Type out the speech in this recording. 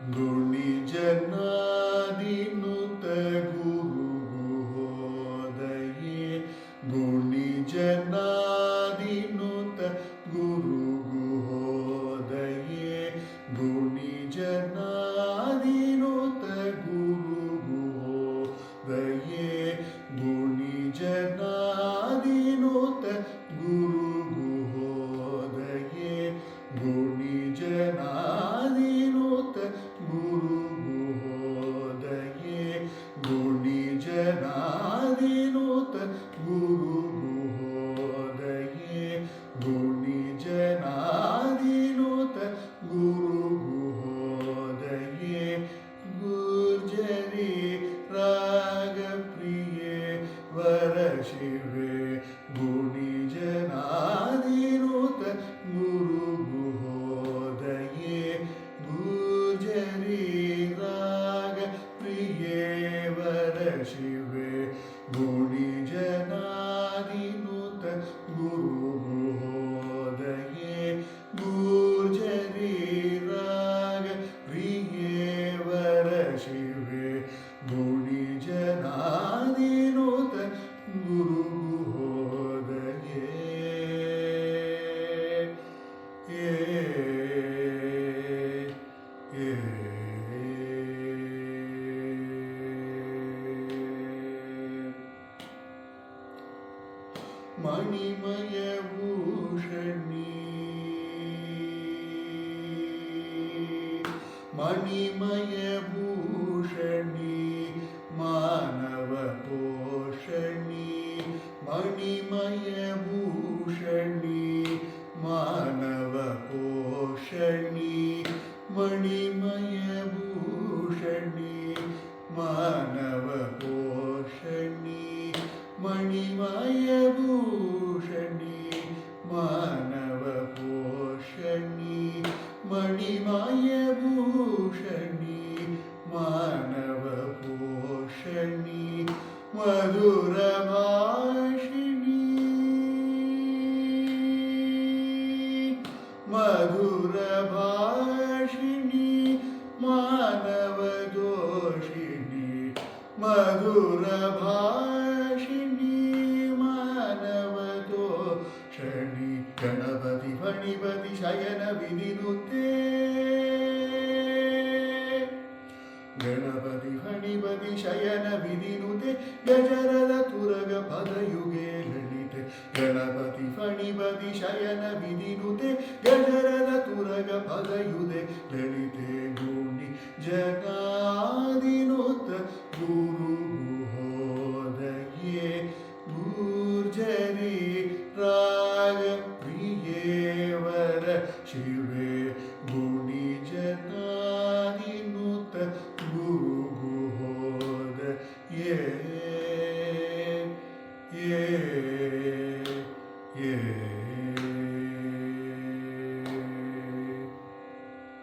गुणिजनादिनुत गुरुगुहोदये गुणिजनादिनुत गुरुगुहोदये गुणिजनादिनुत गुरुगुहोदये गुणिजनादिनुत गुरुगुहोदये गुणिजनादिनुत गुरुगुहोदये गुणिजनादिनुत गुरुगुहोदये गुणिजनादिनुत गुरुगुहोदये गुर्जरी रागप्रिये वरशिवे गुणिजनादिनुत गुरुगुहोदये गुर्जरी रागप्रिये वरशिवे गुणिजनादिनुत गुरुगुहोदये गुर्जरी रागप्रिये वरशिवे गुणिजनादिनुत गुरुगुहोदये मणिमयभूषणी मणिमयभूषणी मानवपोषणी मणिमयभूषणी मानवपोषणी मणिमयभूषणी मानवपोषणी मणिमयभूषणी मानवपोषणी मणिमयभूषणी मानवपोषणी मधुरभाषिणी मधुरभाषिणी मानवदोषिणी मधुरभाषिणी मानवदोषिणी गणपति फणिपति शयन विनिनुत